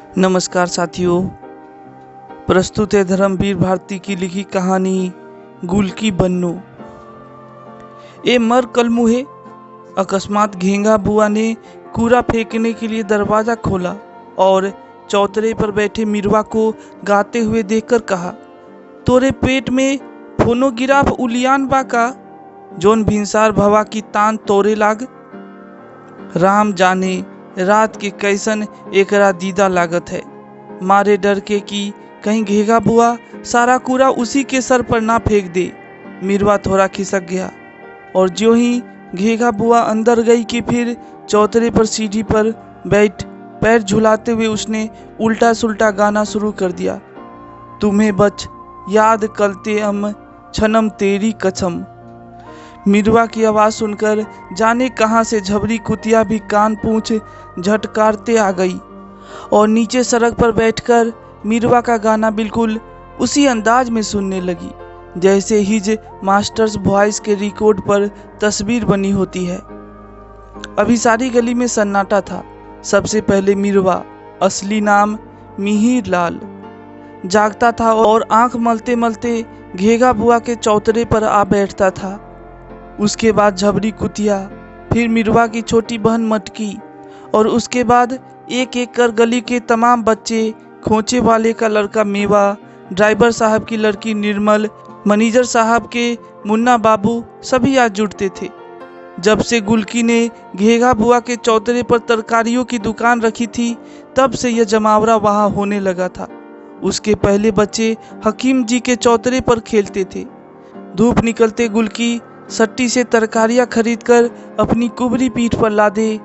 नमस्कार साथियों, प्रस्तुत है धर्मवीर भारती की लिखी कहानी गुल की बन्नो। ए मर कल मुहे। अकस्मात घेंगा बुआ ने कूड़ा फेंकने के लिए दरवाज़ा खोला और चौतरे पर बैठे मिरवा को गाते हुए देखकर कहा, तोरे पेट में फोनो गिराफ उलियान बाका, जोन भिनसार भवा की तान तोरे लाग। राम जाने रात के कैसन एकरा दीदा लागत है। मारे डर के कि कहीं घेगा बुआ सारा कूड़ा उसी के सर पर ना फेंक दे। मिरवा थोड़ा खिसक गया और ज्यों ही घेगा बुआ अंदर गई कि फिर चौतरे पर सीढ़ी पर बैठ पैर झुलाते हुए उसने उल्टा सुल्टा गाना शुरू कर दिया। तुम्हें बच याद कलते अम छनम तेरी कसम। मिरवा की आवाज़ सुनकर जाने कहाँ से झबरी कुतिया भी कान पूंछ झटकारते आ गई और नीचे सड़क पर बैठकर मिरवा का गाना बिल्कुल उसी अंदाज में सुनने लगी जैसे हिज मास्टर्स वॉइस के रिकॉर्ड पर तस्वीर बनी होती है। अभी सारी गली में सन्नाटा था। सबसे पहले मिरवा, असली नाम मिहिर लाल, जागता था और आंख मलते मलते घेगा बुआ के चौतरे पर आ बैठता था। उसके बाद झबरी कुतिया, फिर मिरवा की छोटी बहन मटकी और उसके बाद एक एक कर गली के तमाम बच्चे, खोचे वाले का लड़का मेवा, ड्राइवर साहब की लड़की निर्मल, मैनेजर साहब के मुन्ना बाबू सभी आज जुटते थे। जब से गुलकी ने घेगा बुआ के चौतरे पर तरकारियों की दुकान रखी थी तब से यह जमावड़ा वहाँ होने लगा था। उसके पहले बच्चे हकीम जी के चौतरे पर खेलते थे। धूप निकलते गुलकी सट्टी से तरकारियां खरीदकर अपनी कुबरी पीठ पर लादे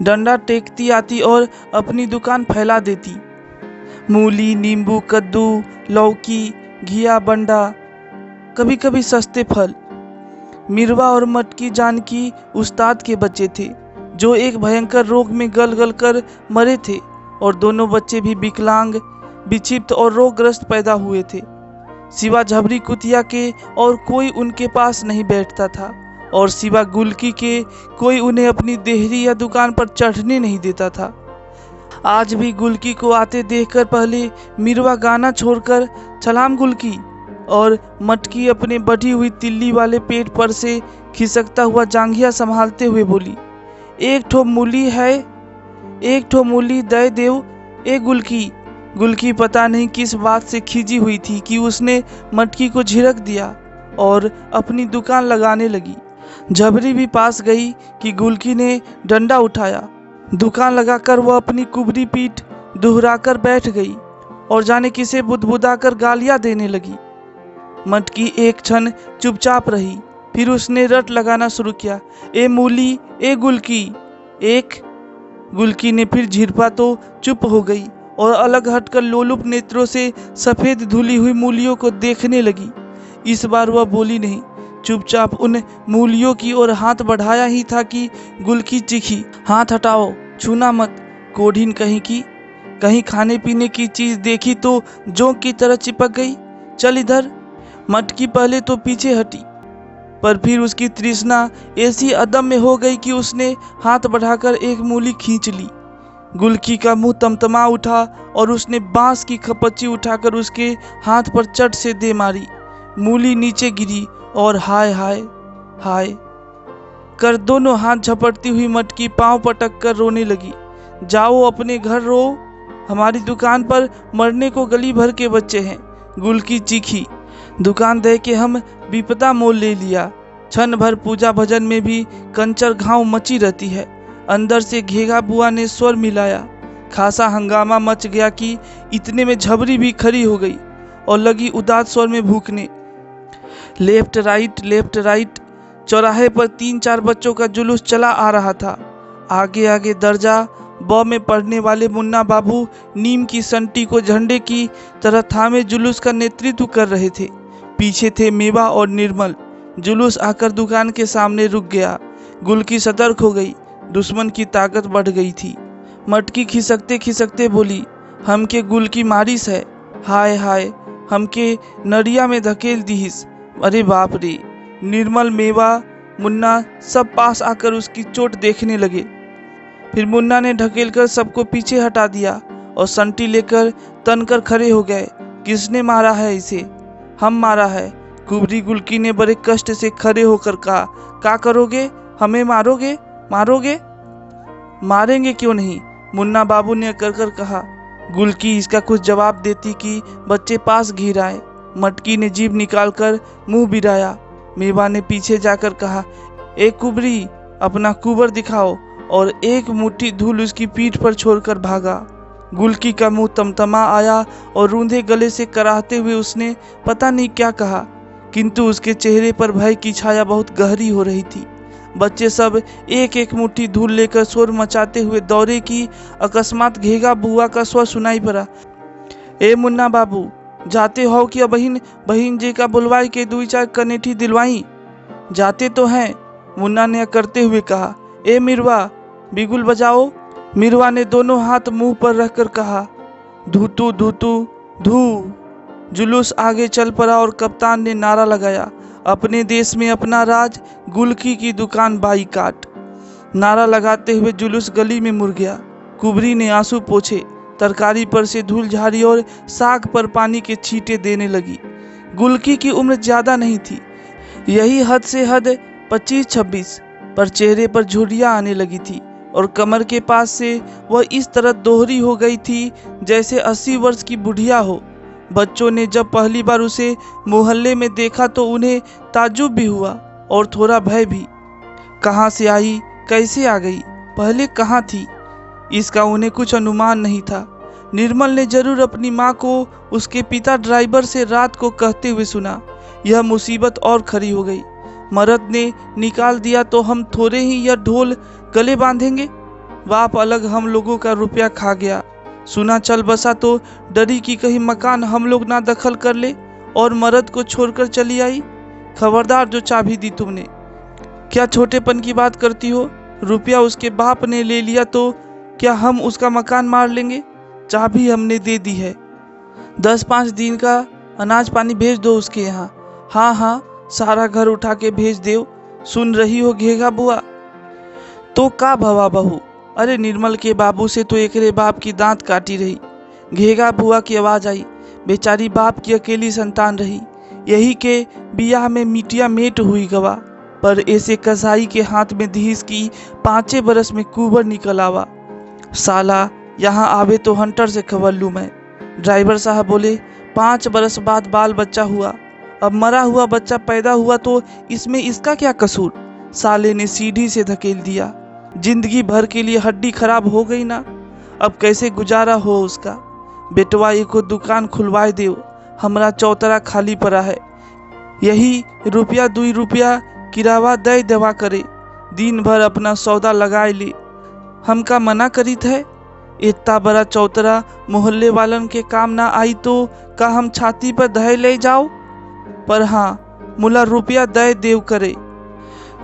डंडा टेकती आती और अपनी दुकान फैला देती। मूली, नींबू, कद्दू, लौकी, घिया, बंडा, कभी कभी सस्ते फल। मिरवा और मटकी जानकी उस्ताद के बच्चे थे जो एक भयंकर रोग में गल गल कर मरे थे और दोनों बच्चे भी विकलांग, विक्षिप्त और रोगग्रस्त पैदा हुए थे। सिवा झबरी कुतिया के और कोई उनके पास नहीं बैठता था और सिवा गुलकी के कोई उन्हें अपनी देहरी या दुकान पर चढ़ने नहीं देता था। आज भी गुलकी को आते देखकर पहले मिरवा गाना छोड़कर सलाम गुलकी और मटकी अपने बढ़ी हुई तिल्ली वाले पेट पर से खिसकता हुआ जांघिया संभालते हुए बोली, एक ठो मूली है, एक ठो मूली दे देव ए गुलकी। गुलकी पता नहीं किस बात से खिजी हुई थी कि उसने मटकी को झिड़क दिया और अपनी दुकान लगाने लगी। झबरी भी पास गई कि गुलकी ने डंडा उठाया। दुकान लगाकर वह अपनी कुबरी पीठ दुहराकर बैठ गई और जाने किसे बुदबुदाकर गालियां देने लगी। मटकी एक क्षण चुपचाप रही, फिर उसने रट लगाना शुरू किया, ए मूली ए गुलकी एक। गुलकी ने फिर झिड़पा तो चुप हो गई और अलग हटकर लोलुप नेत्रों से सफ़ेद धुली हुई मूलियों को देखने लगी। इस बार वह बोली नहीं, चुपचाप उन मूलियों की ओर हाथ बढ़ाया ही था कि गुलकी चीखी, हाथ हटाओ, छूना मत, कोढ़ीन कहीं की। कहीं खाने पीने की चीज़ देखी तो जोंक की तरह चिपक गई। चल इधर। मटकी पहले तो पीछे हटी पर फिर उसकी तृष्णा ऐसी अदम में हो गई कि उसने हाथ बढ़ाकर एक मूली खींच ली। गुलकी का मुंह तमतमा उठा और उसने बांस की खपच्ची उठाकर उसके हाथ पर चट से दे मारी। मूली नीचे गिरी और हाय हाय हाय कर दोनों हाथ झपटती हुई मटकी पांव पटक कर रोने लगी। जाओ अपने घर रो, हमारी दुकान पर मरने को गली भर के बच्चे हैं। गुलकी चीखी। दुकान दे के हम विपदा मोल ले लिया। क्षण भर पूजा भजन में भी कंचर घाव मची रहती है। अंदर से घेगा बुआ ने स्वर मिलाया। खासा हंगामा मच गया कि इतने में झबरी भी खड़ी हो गई और लगी उदास स्वर में भूखने। Left right. चौराहे पर 3-4 बच्चों का जुलूस चला आ रहा था। आगे आगे दर्जा ब में पढ़ने वाले मुन्ना बाबू नीम की संटी को झंडे की तरह थामे जुलूस का नेतृत्व कर रहे थे। पीछे थे मेवा और निर्मल। जुलूस आकर दुकान के सामने रुक गया। गुलकी सतर्क हो गई। दुश्मन की ताकत बढ़ गई थी। मटकी खिसकते खिसकते बोली, हमके गुलकी मारिस है, हाय हाय, हमके नरिया में धकेल दीहिस, अरे बाप रे। निर्मल, मेवा, मुन्ना सब पास आकर उसकी चोट देखने लगे। फिर मुन्ना ने ढकेलकर सबको पीछे हटा दिया और संटी लेकर तनकर खड़े हो गए। किसने मारा है इसे? हम मारा है। कुबरी गुल्की ने बड़े कष्ट से खड़े होकर कहा। क्या करोगे? हमें मारोगे? मारोगे? मारेंगे क्यों नहीं, मुन्ना बाबू ने कर कर कहा। गुल्की इसका कुछ जवाब देती कि बच्चे पास घिर आए। मटकी ने जीभ निकालकर मुंह बिराया। मेवा ने पीछे जाकर कहा, एक कुबरी, अपना कुबर दिखाओ, और एक मुट्ठी धूल उसकी पीठ पर छोड़कर भागा। गुल्की का मुंह तमतमा आया और रूंधे गले से कराहते हुए उसने पता नहीं क्या कहा, किंतु उसके चेहरे पर भय की छाया बहुत गहरी हो रही थी। बच्चे सब एक एक मुट्ठी धूल लेकर शोर मचाते हुए दौड़े कि अकस्मात घेगा बुआ का स्वर सुनाई पड़ा। ए मुन्ना बाबू, जाते हो कि बहिन जी का बुलवाई के 2-4 कनेठी दिलवाई? जाते तो हैं, मुन्ना ने करते हुए कहा। ए मिरवा, बिगुल बजाओ। मिरवा ने दोनों हाथ मुंह पर रखकर कहा, धूतू धूतू धू। जुलूस आगे चल पड़ा और कप्तान ने नारा लगाया, अपने देश में अपना राज, गुल्की की दुकान बाईकाट। नारा लगाते हुए जुलूस गली में मुड़ गया। कुबरी ने आंसू पोंछे, तरकारी पर से धूल झाड़ी और साग पर पानी के छींटे देने लगी। गुल्की की उम्र ज्यादा नहीं थी, यही हद से हद 25-26, पर चेहरे पर झुर्रियां आने लगी थी और कमर के पास से वह इस तरह दोहरी हो गई थी जैसे 80 वर्ष की बुढ़िया हो। बच्चों ने जब पहली बार उसे मोहल्ले में देखा तो उन्हें ताज्जुब भी हुआ और थोड़ा भय भी। कहाँ से आई, कैसे आ गई, पहले कहाँ थी, इसका उन्हें कुछ अनुमान नहीं था। निर्मल ने जरूर अपनी माँ को उसके पिता ड्राइवर से रात को कहते हुए सुना। यह मुसीबत और खड़ी हो गई। मर्द ने निकाल दिया तो हम थोड़े ही यह ढोल गले बांधेंगे। बाप अलग हम लोगों का रुपया खा गया। सुना चल बसा तो डरी कि कहीं मकान हम लोग ना दखल कर ले और मर्द को छोड़कर चली आई। खबरदार जो चाबी दी तुमने। क्या छोटेपन की बात करती हो? रुपया उसके बाप ने ले लिया तो क्या हम उसका मकान मार लेंगे? चाबी हमने दे दी है। 10-5 दिन का अनाज पानी भेज दो उसके यहाँ। हाँ हाँ, सारा घर उठा के भेज दो। सुन रही हो घेगा बुआ? तो का भवा बहू? अरे निर्मल के बाबू से तो एकरे बाप की दांत काटी रही। घेगा बुआ की आवाज आई। बेचारी बाप की अकेली संतान रही, यही के बियाह में मिटिया मेट हुई गवा, पर ऐसे कसाई के हाथ में धीस की 5 बरस में कुबर निकल आवा। साला यहाँ आवे तो हंटर से खबर लूँ मैं। ड्राइवर साहब बोले, 5 बरस बाद बाल बच्चा हुआ। अब मरा हुआ बच्चा पैदा हुआ तो इसमें इसका क्या कसूर? साले ने सीढ़ी से धकेल दिया। जिंदगी भर के लिए हड्डी खराब हो गई ना, अब कैसे गुजारा हो उसका? बेटवा एको दुकान खुलवाए दो, हमरा चौतरा खाली पड़ा है। यही 1-2 रुपया किरावा दे देवा करे, दिन भर अपना सौदा लगाए ले। हमका मना करीत है? इतना बड़ा चौतरा मोहल्ले वालन के काम ना आई तो का हम छाती पर दहे ले जाओ? पर हाँ, मुला रुपया दे देव करे।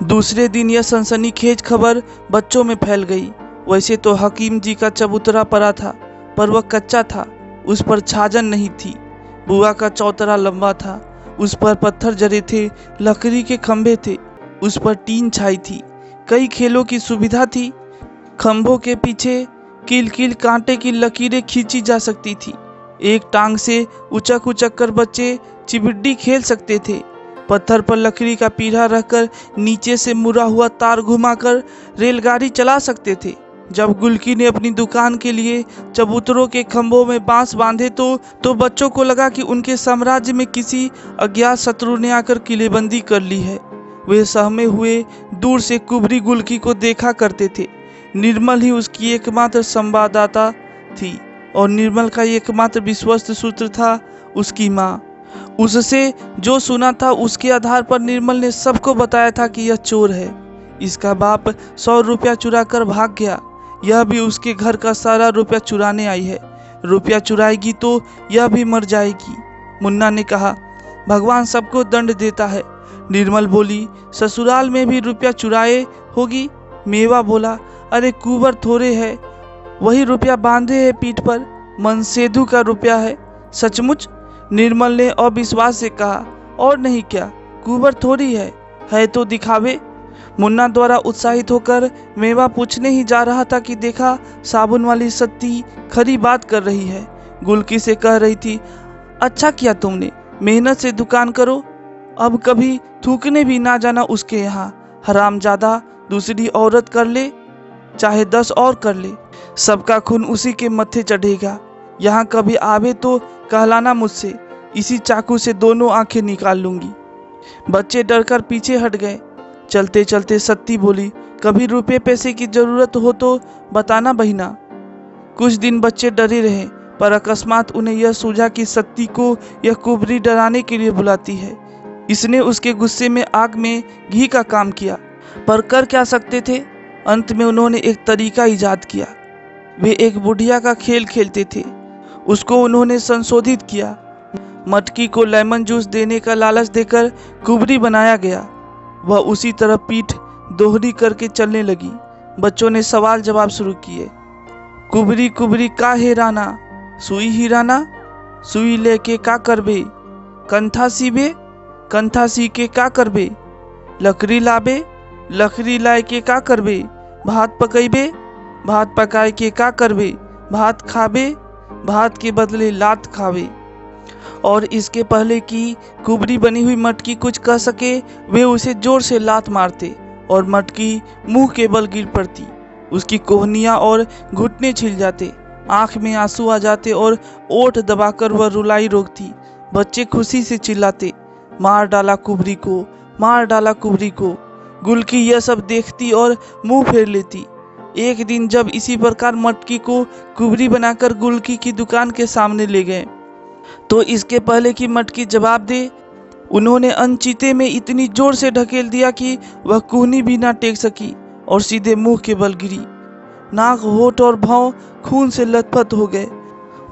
दूसरे दिन यह सनसनीखेज खबर बच्चों में फैल गई। वैसे तो हकीम जी का चबूतरा पड़ा था, पर वह कच्चा था, उस पर छाजन नहीं थी। बुआ का चौतरा लंबा था, उस पर पत्थर जड़े थे, लकड़ी के खंभे थे, उस पर टीन छाई थी, कई खेलों की सुविधा थी। खंभों के पीछे कील कील कांटे की लकीरें खींची जा सकती थी। एक टांग से उचक उचक कर बच्चे चिबिड्डी खेल सकते थे। पत्थर पर लकड़ी का पीढ़ा रखकर नीचे से मुड़ा हुआ तार घुमाकर रेलगाड़ी चला सकते थे। जब गुल्की ने अपनी दुकान के लिए चबूतरों के खंभों में बांस बांधे तो बच्चों को लगा कि उनके साम्राज्य में किसी अज्ञात शत्रु ने आकर किलेबंदी कर ली है। वे सहमे हुए दूर से कुबरी गुल्की को देखा करते थे। निर्मल ही उसकी एकमात्र संवाददाता थी और निर्मल का एकमात्र विश्वस्त सूत्र था उसकी माँ। उससे जो सुना था उसके आधार पर निर्मल ने सबको बताया था कि यह चोर है। इसका बाप 100 रुपया चुरा कर भाग गया, यह भी उसके घर का सारा रुपया चुराने आई है। रुपया चुराएगी तो यह भी मर जाएगी। मुन्ना ने कहा, भगवान सबको दंड देता है। निर्मल बोली, ससुराल में भी रुपया चुराए होगी। मेवा बोला, अरे कुबर थोड़े है, वही रुपया बांधे है पीठ पर, मनसेधु का रुपया है। सचमुच? निर्मल ने अविश्वास से कहा, और नहीं क्या, कुबर थोड़ी है तो दिखावे। मुन्ना द्वारा उत्साहित होकर मेवा पूछने ही जा रहा था कि देखा, साबुन वाली सत्ती खरी बात कर रही है। गुलकी से कह रही थी, अच्छा किया तुमने, मेहनत से दुकान करो, अब कभी थूकने भी ना जाना उसके यहाँ। हरामजादा, दूसरी औरत कर ले चाहे 10 और कर ले, सबका खून उसी के मत्थे चढ़ेगा। यहाँ कभी आवे तो कहलाना मुझसे, इसी चाकू से दोनों आंखें निकाल लूंगी। बच्चे डरकर पीछे हट गए। चलते चलते सत्ती बोली, कभी रुपए पैसे की जरूरत हो तो बताना बहिना। कुछ दिन बच्चे डरे रहे, पर अकस्मात उन्हें यह सूझा कि सत्ती को यह कुबरी डराने के लिए बुलाती है। इसने उसके गुस्से में आग में घी का काम किया, पर कर क्या सकते थे। अंत में उन्होंने एक तरीका इजाद किया। वे एक बुढ़िया का खेल खेलते थे, उसको उन्होंने संशोधित किया। मटकी को लेमन जूस देने का लालच देकर कुबरी बनाया गया। वह उसी तरह पीठ दोहरी करके चलने लगी। बच्चों ने सवाल जवाब शुरू किए। कुबरी कुबरी का हेराना, सुई हिराना, सुई लेके का करबे, कंथा सीबे, कंथा सी के का करबे, लकड़ी लाबे, लकड़ी लाए के का करबे, भात पकैबे, भात पकाए के का करबे, भात खाबे, भात के बदले लात खावे। और इसके पहले कि कुबरी बनी हुई मटकी कुछ कह सके, वे उसे जोर से लात मारते और मटकी मुंह के बल गिर पड़ती। उसकी कोहनियाँ और घुटने छिल जाते, आंख में आंसू आ जाते और ओठ दबाकर वह रुलाई रोकती। बच्चे खुशी से चिल्लाते, मार डाला कुबरी को, मार डाला कुबरी को। गुलकी यह सब देखती और मुंह फेर लेती। एक दिन जब इसी प्रकार मटकी को कुबरी बनाकर गुलकी की दुकान के सामने ले गए, तो इसके पहले कि मटकी जवाब दे, उन्होंने अनचीते में इतनी जोर से ढकेल दिया कि वह कोहनी भी ना टेक सकी और सीधे मुंह के बल गिरी। नाक, होठ और भौं खून से लथपथ हो गए।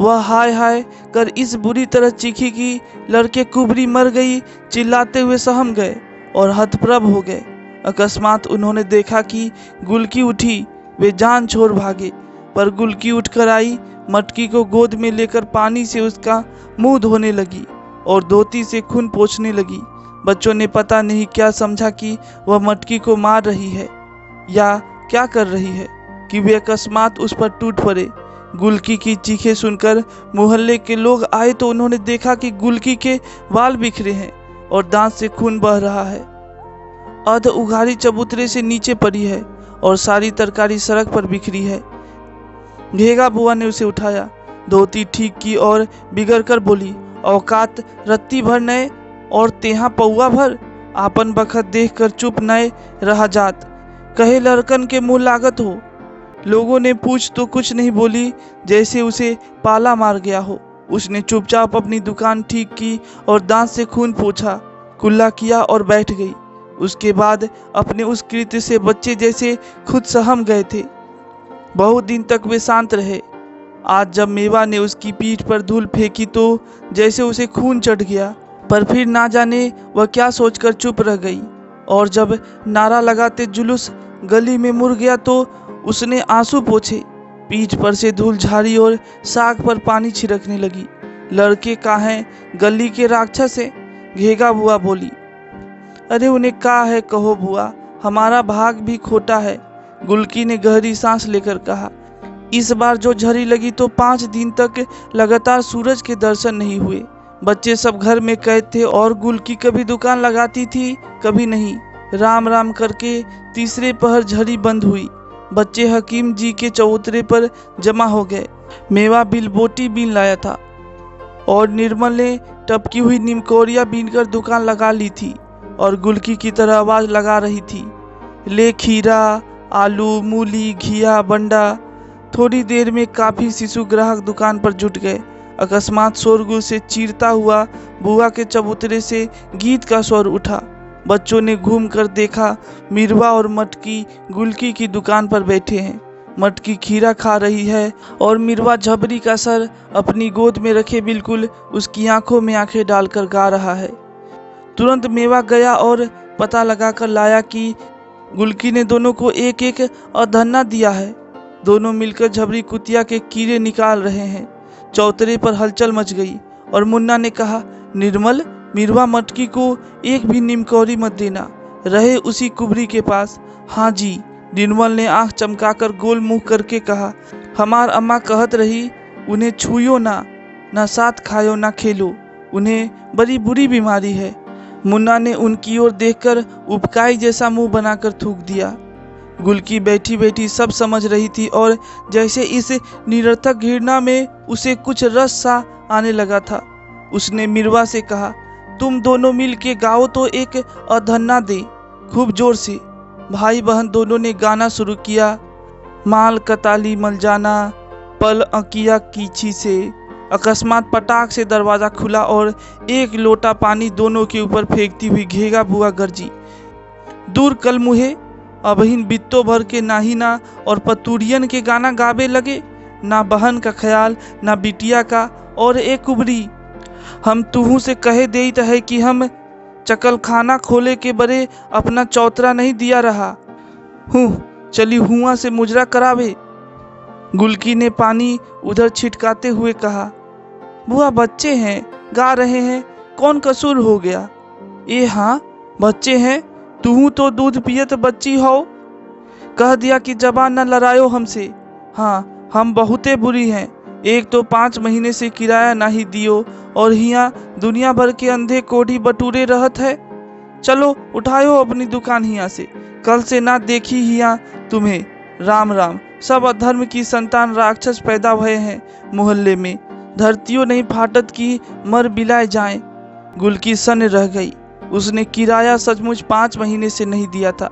वह हाय हाय कर इस बुरी तरह चीखी कि लड़के कुबरी मर गई चिल्लाते हुए सहम गए और हतप्रभ हो गए। अकस्मात उन्होंने देखा कि गुलकी उठी। वे जान छोड़ भागे, पर गुलकी उठकर आई, मटकी को गोद में लेकर पानी से उसका मुंह धोने लगी और धोती से खून पोंछने लगी। बच्चों ने पता नहीं क्या समझा कि वह मटकी को मार रही है या क्या कर रही है कि वे अकस्मात उस पर टूट पड़े। गुलकी की चीखें सुनकर मोहल्ले के लोग आए तो उन्होंने देखा कि गुलकी के बाल बिखरे हैं और दांत से खून बह रहा है। अध उघाड़ी चबूतरे से नीचे पड़ी है और सारी तरकारी सड़क पर बिखरी है। घेगा बुआ ने उसे उठाया, धोती ठीक की और बिगड़ कर बोली, औकात रत्ती भर नए और तेहा पौआ भर, आपन बखत देख कर चुप नए रहा जात, कहे लड़कन के मुंह लागत हो। लोगों ने पूछ तो कुछ नहीं बोली, जैसे उसे पाला मार गया हो। उसने चुपचाप अपनी दुकान ठीक की और दांत से खून पोंछा, कुल्ला किया और बैठ गई। उसके बाद अपने उस कृत्य से बच्चे जैसे खुद सहम गए थे। बहुत दिन तक वे शांत रहे। आज जब मेवा ने उसकी पीठ पर धूल फेंकी तो जैसे उसे खून चढ़ गया, पर फिर ना जाने वह क्या सोचकर चुप रह गई। और जब नारा लगाते जुलूस गली में मुड़ गया तो उसने आंसू पोंछे, पीठ पर से धूल झाड़ी और साग पर पानी छिड़कने लगी। लड़के का हैं गली के राक्षस है, घेगा बुआ बोली। अरे उन्हें का है कहो बुआ, हमारा भाग भी खोटा है, गुलकी ने गहरी सांस लेकर कहा। इस बार जो झड़ी लगी तो 5 दिन तक लगातार सूरज के दर्शन नहीं हुए। बच्चे सब घर में कैद थे और गुलकी कभी दुकान लगाती थी कभी नहीं। राम राम करके तीसरे पहर झड़ी बंद हुई। बच्चे हकीम जी के चबूतरे पर जमा हो गए। मेवा बिलबोटी बीन लाया था और निर्मल ने टपकी हुई निमकोरिया बीनकर दुकान लगा ली थी और गुलकी की तरह आवाज लगा रही थी, ले खीरा, आलू, मूली, घिया, बंडा। थोड़ी देर में काफी शिशु ग्राहक दुकान पर जुट गए। अकस्मात शोरगुल से चीरता हुआ बुआ के चबूतरे से गीत का स्वर उठा। बच्चों ने घूम कर देखा, मिरवा और मटकी गुलकी की दुकान पर बैठे हैं। मटकी खीरा खा रही है और मिरवा झबरी का सर अपनी गोद में रखे बिल्कुल उसकी आंखों में आंखें डालकर गा रहा है। तुरंत मेवा गया और पता लगाकर लाया कि गुलकी ने दोनों को एक एक अधन्ना दिया है। दोनों मिलकर झबरी कुतिया के कीड़े निकाल रहे हैं। चौतरे पर हलचल मच गई और मुन्ना ने कहा, निर्मल, मिरवा मटकी को एक भी निमकौरी मत देना, रहे उसी कुबरी के पास। हाँ जी, निर्मल ने आंख चमकाकर गोल मुंह करके कहा। हमार अम्मा कहत रही, उन्हें छुयो ना, ना साथ खायो ना खेलो, उन्हें बड़ी बुरी बीमारी है। मुन्ना ने उनकी ओर देखकर उपकाई जैसा मुंह बनाकर थूक दिया। गुलकी बैठी बैठी सब समझ रही थी और जैसे इस निरर्थक घृणा में उसे कुछ रस सा आने लगा था। उसने मिरवा से कहा, तुम दोनों मिल के गाओ तो एक अधन्ना दे, खूब जोर से। भाई बहन दोनों ने गाना शुरू किया। माल कताली मल जाना, पल अकिया कीछी से। अकस्मात पटाख से दरवाजा खुला और एक लोटा पानी दोनों के ऊपर फेंकती हुई घेगा बुआ गरजी, दूर कल मुहे, अबहिन बित्तो भर के नाहिना और पतूरियन के गाना गावे लगे। ना बहन का ख्याल, ना बिटिया का, और एक कुबरी, हम तुहू से कहे देत है कि हम चकल खाना खोले के बरे अपना चौतरा नहीं दिया रहा हूँ, चली हुआ से मुजरा करावे। गुलकी ने पानी उधर छिटकाते हुए कहा, बुआ बच्चे हैं, गा रहे हैं, कौन कसूर हो गया। ए हाँ, बच्चे हैं, तू तो दूध पियत बच्ची हो। कह दिया कि जबान न लड़ायो हमसे। हाँ, हम बहुते बुरी हैं, एक तो 5 महीने से किराया नहीं दियो और हिया दुनिया भर के अंधे कोढ़ी बटूरे रहत है। चलो उठायो अपनी दुकान हिया से, कल से ना देखी हिया तुम्हें। राम राम, सब अधर्म की संतान राक्षस पैदा भये हैं मोहल्ले में, धरतियों नहीं फाटत की मर बिलाए जाएं। गुलकी सन्न रह गई। उसने किराया सचमुच 5 महीने से नहीं दिया था।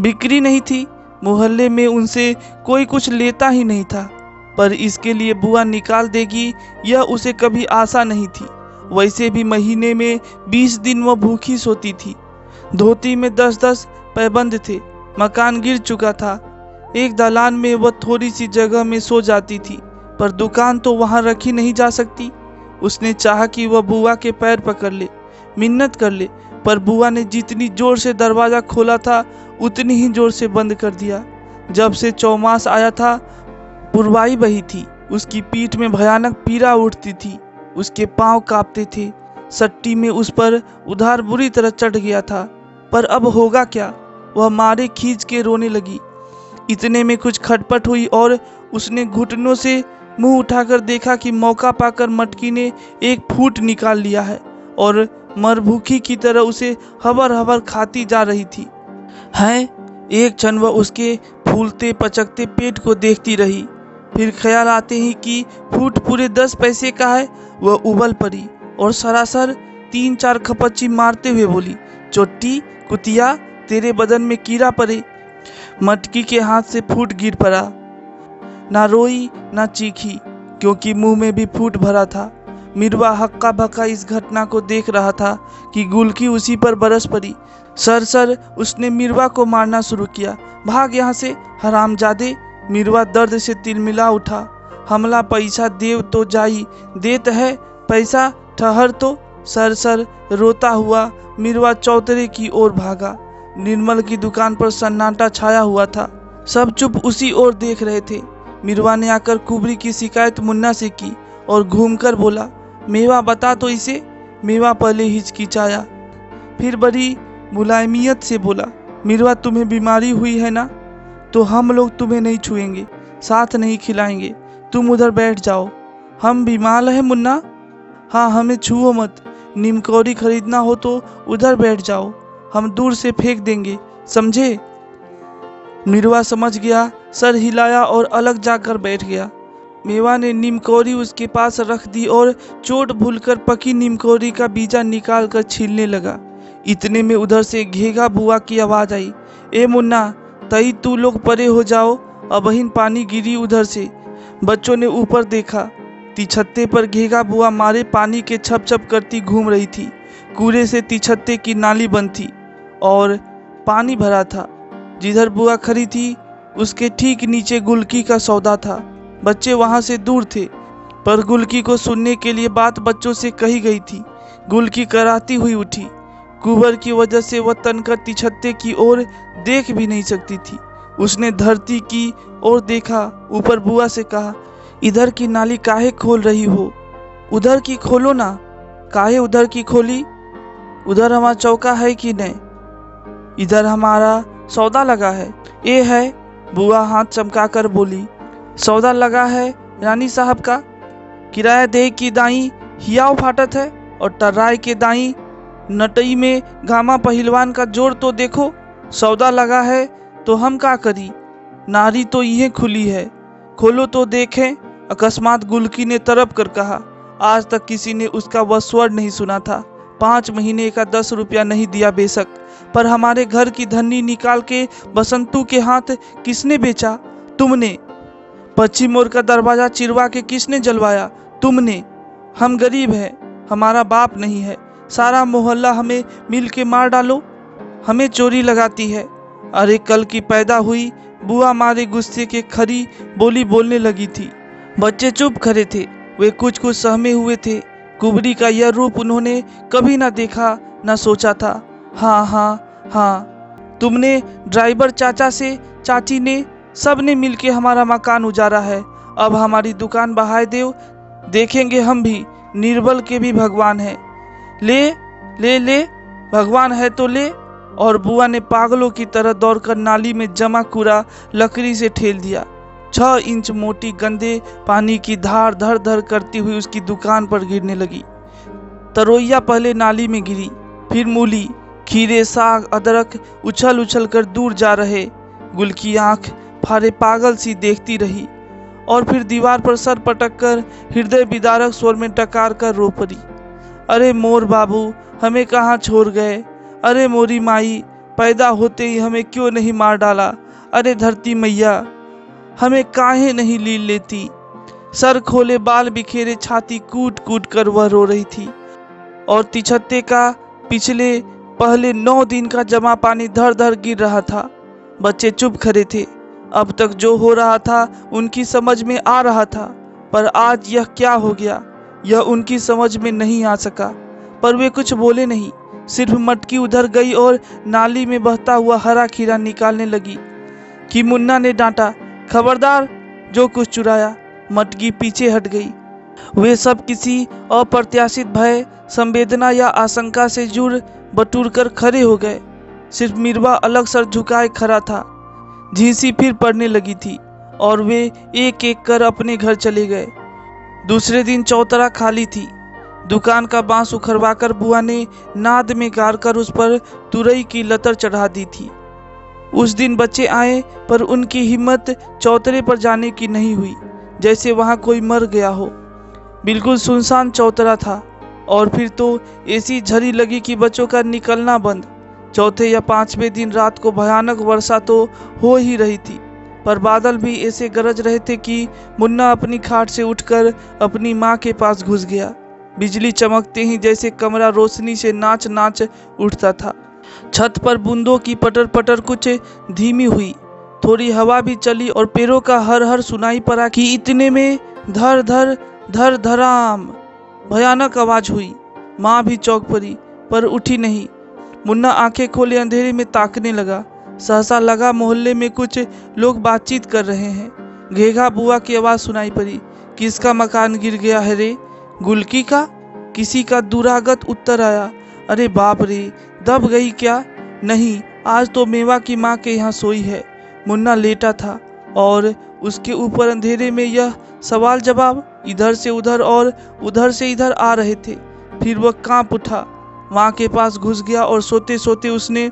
बिक्री नहीं थी, मोहल्ले में उनसे कोई कुछ लेता ही नहीं था, पर इसके लिए बुआ निकाल देगी यह उसे कभी आशा नहीं थी। वैसे भी महीने में 20 दिन वह भूखी सोती थी। धोती में 10-10 पैबंद थे, मकान गिर चुका था। एक दालान में वह थोड़ी सी जगह में सो जाती थी, पर दुकान तो वहां रखी नहीं जा सकती। उसने चाहा कि वह बुआ के पैर पकड़ ले, मिन्नत कर ले, पर बुआ ने जितनी जोर से दरवाजा खोला था उतनी ही जोर से बंद कर दिया। जब से चौमास आया था पुरवाई बही थी, उसकी पीठ में भयानक पीड़ा उठती थी, उसके पांव कांपते थे। सट्टी में उस पर उधार बुरी तरह चढ़ गया था, पर अब होगा क्या। वह मारे खींच के रोने लगी। इतने में कुछ खटपट हुई और उसने घुटनों से मुंह उठाकर देखा कि मौका पाकर मटकी ने एक फूट निकाल लिया है और मरभूखी की तरह उसे हबर हबर खाती जा रही थी। हैं, एक क्षण वह उसके फूलते पचकते पेट को देखती रही, फिर ख्याल आते ही कि फूट पूरे 10 पैसे का है, वह उबल पड़ी और सरासर 3-4 खपच्ची मारते हुए बोली, चोटी कुतिया, तेरे बदन में कीड़ा पड़े। मटकी के हाथ से फूट गिर पड़ा। ना रोई ना चीखी, क्योंकि मुंह में भी फूट भरा था। मिरवा हक्का बक्का इस घटना को देख रहा था कि गुलकी उसी पर बरस पड़ी। सर उसने मिरवा को मारना शुरू किया। भाग यहाँ से हरामजादे। मिरवा दर्द से तिलमिला उठा। हमला पैसा देव तो जाई, देत है पैसा ठहर तो। सर रोता हुआ मिरवा चौतरे की ओर भागा। निर्मल की दुकान पर सन्नाटा छाया हुआ था, सब चुप उसी ओर देख रहे थे। मिरवा ने आकर कुबरी की शिकायत मुन्ना से की और घूमकर बोला, मेवा बता तो इसे। मेवा पहले हिचकिचाया, फिर बड़ी मुलायमियत से बोला, मिरवा तुम्हें बीमारी हुई है ना, तो हम लोग तुम्हें नहीं छुएंगे, साथ नहीं खिलाएंगे, तुम उधर बैठ जाओ। हम बीमार हैं मुन्ना? हाँ, हमें छुओ मत। निमकौरी खरीदना हो तो उधर बैठ जाओ, हम दूर से फेंक देंगे, समझे? मिरवा समझ गया, सर हिलाया और अलग जाकर बैठ गया। मेवा ने नीमकौरी उसके पास रख दी और चोट भूलकर पकी नीमकौरी का बीजा निकाल कर छीलने लगा। इतने में उधर से घेगा बुआ की आवाज आई, ए मुन्ना, तई तू लोग परे हो जाओ, अबहिन पानी गिरी उधर से। बच्चों ने ऊपर देखा, तिछत्ते पर घेगा बुआ मारे पानी के छप छप करती घूम रही थी। कूड़े से तिछत्ते की नाली बंद थी और पानी भरा था। जिधर बुआ खड़ी थी उसके ठीक नीचे गुलकी का सौदा था। बच्चे वहां से दूर थे, पर गुलकी को सुनने के लिए बात बच्चों से कही गई थी। गुलकी कराहती हुई उठी। कुबर की वजह से वह तनकर तिछत्ते की ओर देख भी नहीं सकती थी। उसने धरती की ओर देखा, ऊपर बुआ से कहा, इधर की नाली काहे खोल रही हो? उधर की खोलो ना। काहे उधर की खोली? उधर हमारा चौका है कि नहीं? इधर हमारा सौदा लगा है। ये है, बुआ हाथ चमकाकर बोली। सौदा लगा है रानी साहब का। किराया दे की दाई हियाव फाटत है और टर्राय के दाई नटई में घामा पहलवान का जोर तो देखो। सौदा लगा है तो हम का करी, नारी तो यह खुली है, खोलो तो देखें। अकस्मात गुलकी ने तड़प कर कहा। आज तक किसी ने उसका वह स्वर नहीं सुना था। 5 महीने का 10 रुपया नहीं दिया बेशक, पर हमारे घर की धन्नी निकाल के बसंतू के हाथ किसने बेचा? तुमने। पश्चिम ओर का दरवाजा चिरवा के किसने जलवाया? तुमने। हम गरीब हैं, हमारा बाप नहीं है। सारा मोहल्ला हमें मिल के मार डालो, हमें चोरी लगाती है। अरे कल की पैदा हुई, बुआ मारे गुस्से के खरी बोली बोलने लगी थी। बच्चे चुप खड़े थे, वे कुछ कुछ सहमे हुए थे। कुबरी का यह रूप उन्होंने कभी ना देखा, ना सोचा था। हाँ हाँ हाँ, तुमने, ड्राइवर चाचा से चाची ने, सब ने मिलके हमारा मकान उजारा है। अब हमारी दुकान बहाए देव, देखेंगे हम भी, निर्बल के भी भगवान है। ले ले ले, भगवान है तो ले। और बुआ ने पागलों की तरह दौड़कर नाली में जमा कूड़ा लकड़ी से ठेल दिया। 6 इंच मोटी गंदे पानी की धार धर धर करती हुई उसकी दुकान पर गिरने लगी। तरोइया पहले नाली में गिरी, फिर मूली, खीरे, साग, अदरक उछल उछल कर दूर जा रहे। गुल की आंख फाड़े पागल सी देखती रही और फिर दीवार पर सर पटक कर हृदय विदारक स्वर में टकार कर रो पड़ी। अरे मोर बाबू, हमें कहाँ छोड़ गए? अरे मोरी माई, पैदा होते ही हमें क्यों नहीं मार डाला? अरे धरती मैया, हमें काहे नहीं लील लेती? सर खोले, बाल बिखेरे, छाती कूट कूट कर वह रो रही थी। और तिछत्ते का पिछले पहले 9 दिन का जमा पानी धर धर गिर रहा था। बच्चे चुप खड़े थे। अब तक जो हो रहा था उनकी समझ में आ रहा था, पर आज यह क्या हो गया, यह उनकी समझ में नहीं आ सका। पर वे कुछ बोले नहीं, सिर्फ मटकी उधर गई और नाली में बहता हुआ हरा खीरा निकालने लगी कि मुन्ना ने डांटा, खबरदार, जो कुछ चुराया। मटकी पीछे हट गई। वे सब किसी अप्रत्याशित भय, संवेदना या आशंका से जुड़ बटूर कर खड़े हो गए। सिर्फ मिरवा अलग सर झुकाए खड़ा था। झींसी फिर पड़ने लगी थी और वे एक एक कर अपने घर चले गए। दूसरे दिन चौतरा खाली थी। दुकान का बांस उखड़वाकर बुआ ने नाद में गाड़ कर उस पर तुरई की लतर चढ़ा दी थी। उस दिन बच्चे आए, पर उनकी हिम्मत चौतरे पर जाने की नहीं हुई, जैसे वहां कोई मर गया हो। बिल्कुल सुनसान चौतरा था और फिर तो ऐसी झड़ी लगी कि बच्चों का निकलना बंद। चौथे या 5वें दिन रात को भयानक वर्षा तो हो ही रही थी, पर बादल भी ऐसे गरज रहे थे कि मुन्ना अपनी खाट से उठकर अपनी माँ के पास घुस गया। बिजली चमकते ही जैसे कमरा रोशनी से नाच नाच उठता था। छत पर बूंदों की पटर पटर कुछ धीमी हुई, थोड़ी हवा भी चली और पैरों का हर हर सुनाई पड़ा कि इतने में धर धर धर धराम भयानक आवाज हुई। माँ भी चौंक पड़ी, पर उठी नहीं। मुन्ना आंखें खोले अंधेरे में ताकने लगा। सहसा लगा मोहल्ले में कुछ लोग बातचीत कर रहे हैं। घेघा बुआ की आवाज सुनाई पड़ी, किसका मकान गिर गया है रे? गुलकी का? किसी का दुरागत उत्तर आया। अरे बाप रे, दब गई क्या? नहीं, आज तो मेवा की माँ के यहाँ सोई है। मुन्ना लेटा था और उसके ऊपर अंधेरे में यह सवाल जवाब इधर से उधर और उधर से इधर आ रहे थे। फिर वह कांप उठा, माँ के पास घुस गया और सोते सोते उसने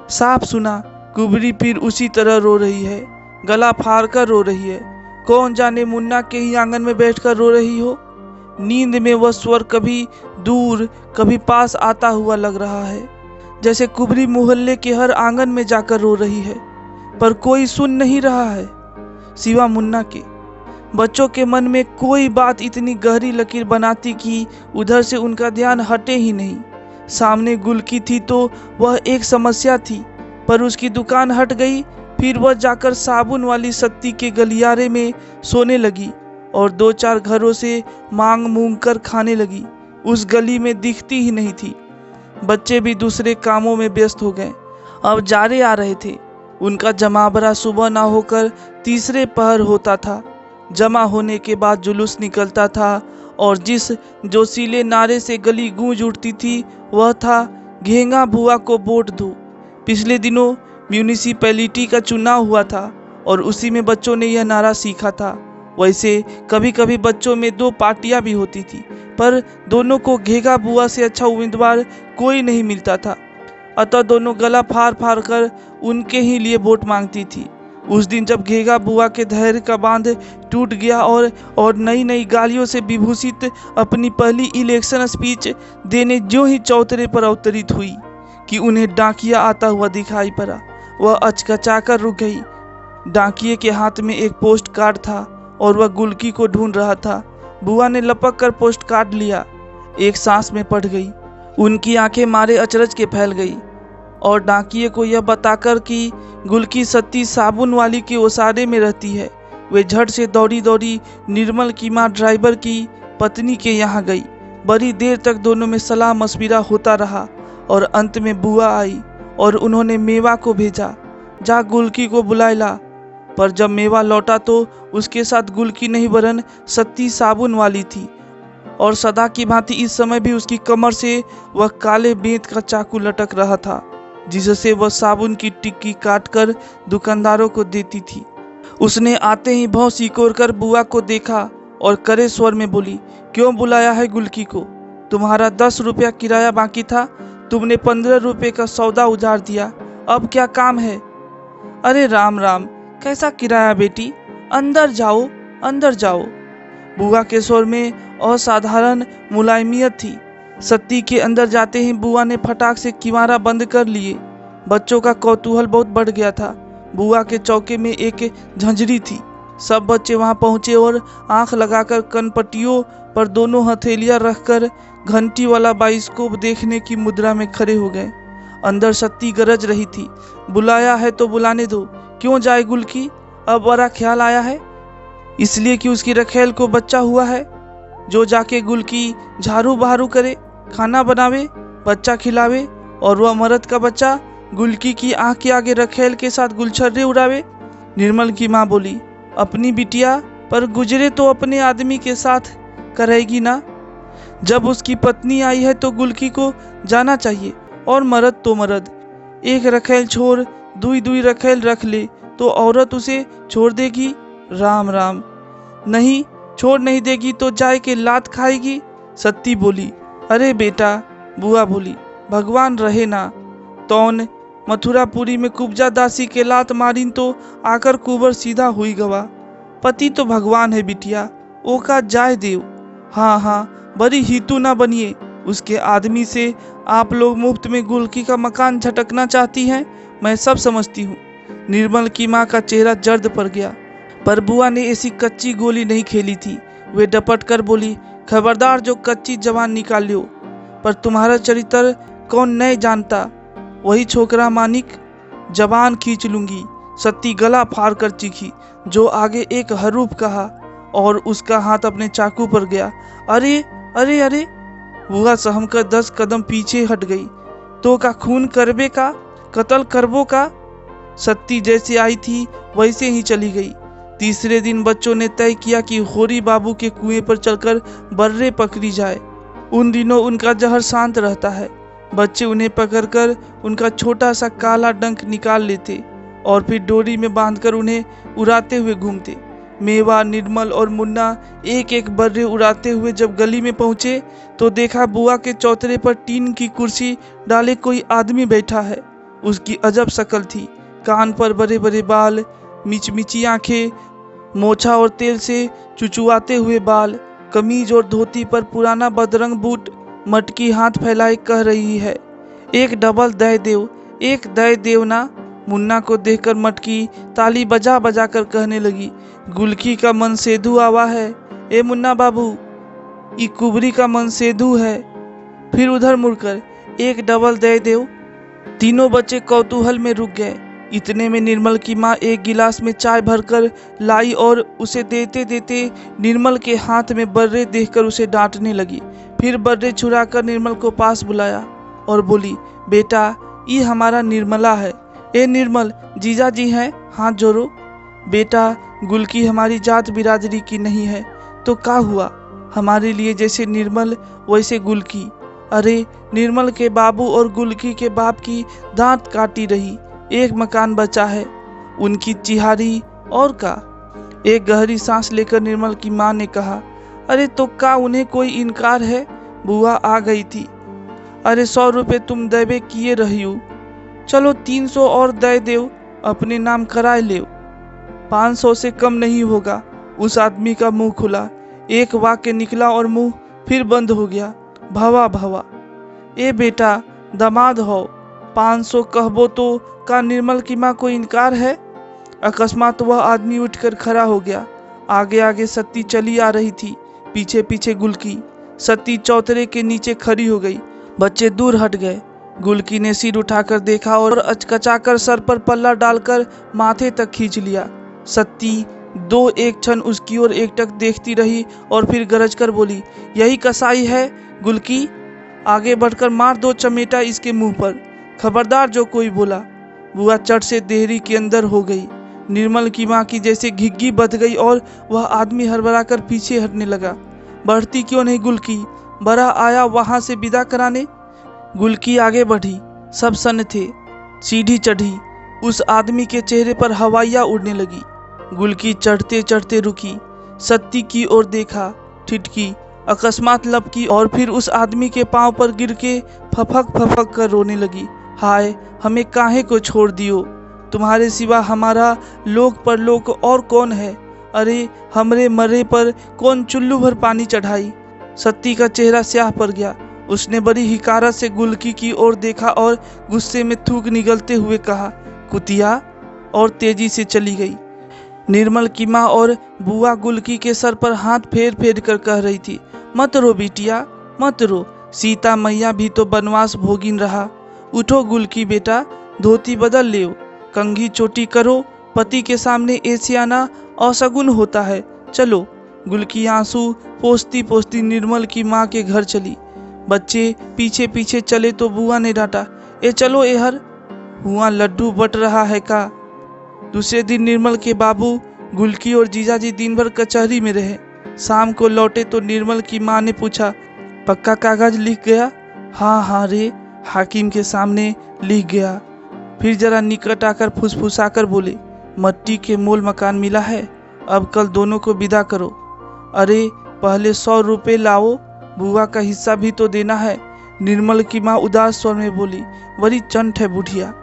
साफ सुना, कुबरी फिर उसी तरह रो रही है, गला फाड़ कर रो रही है। कौन जाने मुन्ना के ही आंगन में बैठकर रो रही हो। नींद में वह स्वर कभी दूर कभी पास आता हुआ लग रहा है, जैसे कुबरी मोहल्ले के हर आंगन में जाकर रो रही है, पर कोई सुन नहीं रहा है सिवा मुन्ना के। बच्चों के मन में कोई बात इतनी गहरी लकीर बनाती कि उधर से उनका ध्यान हटे ही नहीं। सामने गुलकी थी तो वह एक समस्या थी, पर उसकी दुकान हट गई। फिर वह जाकर साबुन वाली सत्ती के गलियारे में सोने लगी और 2-4 घरों से मांग मूंग कर खाने लगी। उस गली में दिखती ही नहीं थी। बच्चे भी दूसरे कामों में व्यस्त हो गए। अब जारे आ रहे थे। उनका जमावड़ा सुबह ना होकर तीसरे पहर होता था। जमा होने के बाद जुलूस निकलता था और जिस जोशीले नारे से गली गूंज उठती थी वह था, घेंगा बुआ को वोट दो। पिछले दिनों म्यूनिसिपैलिटी का चुनाव हुआ था और उसी में बच्चों ने यह नारा सीखा था। वैसे कभी कभी बच्चों में दो पार्टियां भी होती थी, पर दोनों को घेगा बुआ से अच्छा उम्मीदवार कोई नहीं मिलता था। अतः दोनों गला फाड़ फाड़ कर उनके ही लिए वोट मांगती थी। उस दिन जब घेगा बुआ के धैर्य का बांध टूट गया और नई नई गालियों से विभूषित अपनी पहली इलेक्शन स्पीच देने ज्यों ही चौतरे पर अवतरित हुई कि उन्हें डाकिया आता हुआ दिखाई पड़ा। वह अचकचाकर रुक गई। डाकिये के हाथ में एक पोस्ट कार्ड था और वह गुलकी को ढूंढ रहा था। बुआ ने लपक कर पोस्ट कार्ड लिया, एक सांस में पड़ गई। उनकी आंखें मारे अचरज के फैल गई और डाकिये को यह बताकर कि गुलकी सत्ती साबुन वाली के ओसारे में रहती है, वे झट से दौड़ी दौड़ी निर्मल की मां ड्राइवर की पत्नी के यहाँ गई। बड़ी देर तक दोनों में सलाह मशविरा होता रहा और अंत में बुआ आई और उन्होंने मेवा को भेजा, जा गुलकी को बुलाए ला। पर जब मेवा लौटा तो उसके साथ गुलकी नहीं वरन सत्ती साबुन वाली थी और सदा की भांति इस समय भी उसकी कमर से वह काले बेंत का चाकू लटक रहा था, जिससे वह साबुन की टिक्की काटकर दुकानदारों को देती थी। उसने आते ही भौं सिकोड़ कर बुआ को देखा और करे स्वर में बोली, क्यों बुलाया है गुलकी को? तुम्हारा 10 रुपया किराया बाकी था, तुमने 15 रुपये का सौदा उजाड़ दिया, अब क्या काम है? अरे राम राम, कैसा किराया बेटी, अंदर जाओ अंदर जाओ। बुआ के स्वर में असाधारण मुलायमियत थी। सत्ती के अंदर जाते ही बुआ ने फटाक से किवाड़ा बंद कर लिए। बच्चों का कौतूहल बहुत बढ़ गया था। बुआ के चौके में एक झंझरी थी। सब बच्चे वहां पहुंचे और आंख लगाकर कनपट्टियों पर दोनों हथेलियां रखकर घंटी वाला बाइस्कोप देखने की मुद्रा में खड़े हो गए। अंदर सत्ती गरज रही थी, बुलाया है तो बुलाने दो, क्यों जाए गुलकी? अब बड़ा ख्याल आया है, इसलिए कि उसकी रखेल को बच्चा हुआ है, जो जाके गुलकी झाड़ू बहारू करे, खाना बनावे, बच्चा खिलावे, और वह मर्द का बच्चा गुलकी की आंख के आगे रखेल के साथ गुलछर्रे उड़ावे। निर्मल की माँ बोली, अपनी बिटिया पर गुजरे तो अपने आदमी के साथ करेगी ना। जब उसकी पत्नी आई है तो गुलकी को जाना चाहिए, और मर्द तो मर्द, एक रखेल छोड़ दुई दुई रखेल रख ले तो औरत उसे छोड़ देगी? राम राम, नहीं छोड़ नहीं देगी तो जाए के लात खाएगी। सत्ती बोली, अरे बेटा, बुआ बोली, भगवान रहे ना, तौन मथुरापुरी में कुब्जा दासी के लात मारीन तो आकर कुबर सीधा हुई गवा। पति तो भगवान है बिटिया, ओ का जाय देव। हाँ हाँ, बड़ी हितू ना बनिए, उसके आदमी से आप लोग मुफ्त में गुलकी का मकान झटकना चाहती हैं, मैं सब समझती हूँ। निर्मल की माँ का चेहरा जर्द पड़ गया, पर बुआ ने ऐसी कच्ची गोली नहीं खेली थी। वे डपट कर बोली, खबरदार जो कच्ची जवान निकाल लो, पर तुम्हारा चरित्र कौन नहीं जानता, वही छोकरा मानिक जवान खींच लूंगी। सत्ती गला फाड़ कर चीखी, जो आगे एक हरूफ कहा और उसका हाथ अपने चाकू पर गया। अरे अरे अरे, बुआ सहम कर 10 कदम पीछे हट गई। तो का खून करबे का, कत्ल करबो का? सत्ती जैसे आई थी वैसे ही चली गई। तीसरे दिन बच्चों ने तय किया कि होरी बाबू के कुएं पर चलकर बर्रे पकड़ी जाए। उन दिनों उनका जहर शांत रहता है। बच्चे उन्हें पकड़कर उनका छोटा सा काला डंक निकाल लेते और फिर डोरी में बांधकर उन्हें उड़ाते हुए घूमते। मेवा, निर्मल और मुन्ना एक एक बर्रे उड़ाते हुए जब गली में पहुंचे तो देखा बुआ के चौतरे पर टीन की कुर्सी डाले कोई आदमी बैठा है। उसकी अजब शक्ल थी, कान पर बड़े बड़े बाल, मिचमिची आंखें, मोछा और तेल से चुचुआते हुए बाल, कमीज और धोती पर पुराना बदरंग बूट, मटकी हाथ फैलाए कह रही है, एक डबल दय देव, एक दय देव ना। मुन्ना को देखकर मटकी ताली बजा बजा कर कहने लगी, गुलकी का मन सेधु आवा है, ए मुन्ना बाबू, ई कुबरी का मन सेधु है। फिर उधर मुड़कर, एक डबल दय देव। तीनों बच्चे कौतूहल में रुक गए। इतने में निर्मल की माँ एक गिलास में चाय भरकर लाई और उसे देते देते निर्मल के हाथ में बर्रे देखकर उसे डांटने लगी। फिर बर्रे छुड़ाकर निर्मल को पास बुलाया और बोली, बेटा, ये हमारा निर्मला है। ए निर्मल, जीजा जी हैं, हाथ जोड़ो। बेटा, गुलकी हमारी जात बिरादरी की नहीं है तो क्या हुआ, हमारे लिए जैसे निर्मल वैसे गुलकी। अरे निर्मल के बाबू और गुलकी के बाप की दांत काटी रही। एक मकान बचा है, उनकी चिहारी और का। एक गहरी सांस लेकर निर्मल की माँ ने कहा, अरे तो का उन्हें कोई इनकार है? बुआ आ गई थी। अरे 100 रुपये तुम देवे किए रही हो, चलो 300 और दे देव, अपने नाम कराए ले। 500 से कम नहीं होगा। उस आदमी का मुंह खुला, एक वाक्य निकला और मुंह फिर बंद हो गया। भवा भवा, ए बेटा दामाद हो, 500 कहबो तो का निर्मल की माँ को इनकार है? अकस्मात वह आदमी उठकर खड़ा हो गया। आगे आगे सत्ती चली आ रही थी, पीछे पीछे गुलकी। सत्ती चौतरे के नीचे खड़ी हो गई। बच्चे दूर हट गए। गुलकी ने सिर उठाकर देखा और अचकचाकर सर पर पल्ला डालकर माथे तक खींच लिया। सत्ती दो एक क्षण उसकी ओर एकटक देखती रही और फिर गरज कर बोली, यही कसाई है गुलकी, आगे बढ़कर मार दो चमेटा इसके मुंह पर, खबरदार जो कोई बोला। बुआ चट से देहरी के अंदर हो गई। निर्मल की माँ की जैसे घिग्गी बध गई और वह आदमी हड़बड़ाकर पीछे हटने लगा। बढ़ती क्यों नहीं गुलकी, बड़ा आया वहां से विदा कराने। गुलकी आगे बढ़ी, सब सन्न थे। सीढ़ी चढ़ी, उस आदमी के चेहरे पर हवाइयाँ उड़ने लगी। गुलकी चढ़ते चढ़ते रुकी, सत्ती की ओर देखा, ठिठकी, अकस्मात लपकी और फिर उस आदमी के पांव पर गिर के फफक फफक कर रोने लगी। हाय, हमें काहे को छोड़ दियो, तुम्हारे सिवा हमारा लोक पर लोक और कौन है? अरे हमरे मरे पर कौन चुल्लू भर पानी चढ़ाई। सत्ती का चेहरा स्याह पड़ गया। उसने बड़ी हिकारत से गुलकी की ओर देखा और गुस्से में थूक निगलते हुए कहा, कुतिया, और तेजी से चली गई। निर्मल की माँ और बुआ गुलकी के सर पर हाथ फेर फेर कर कह रही थी, मत रो बिटिया, मत रो, सीता मैया भी तो बनवास भोगिन रहा। उठो गुलकी बेटा, धोती बदल ले, कंघी चोटी करो, पति के सामने एसियाना अशगुन होता है। चलो। गुलकी आंसू पोंछती पोंछती निर्मल की माँ के घर चली। बच्चे पीछे पीछे चले तो बुआ ने डांटा, ए चलो एहर, हुआ लड्डू बट रहा है का। दूसरे दिन निर्मल के बाबू गुलकी और जीजाजी दिन भर कचहरी में रहे। शाम को लौटे तो निर्मल की माँ ने पूछा, पक्का कागज लिख गया? हाँ हाँ रे, हाकिम के सामने लिख गया। फिर जरा निकट आकर फुसफुसाकर बोले, मट्टी के मोल मकान मिला है, अब कल दोनों को विदा करो। अरे पहले 100 रुपये लाओ, बुआ का हिस्सा भी तो देना है। निर्मल की माँ उदास स्वर में बोली, बड़ी चंट है बुढ़िया,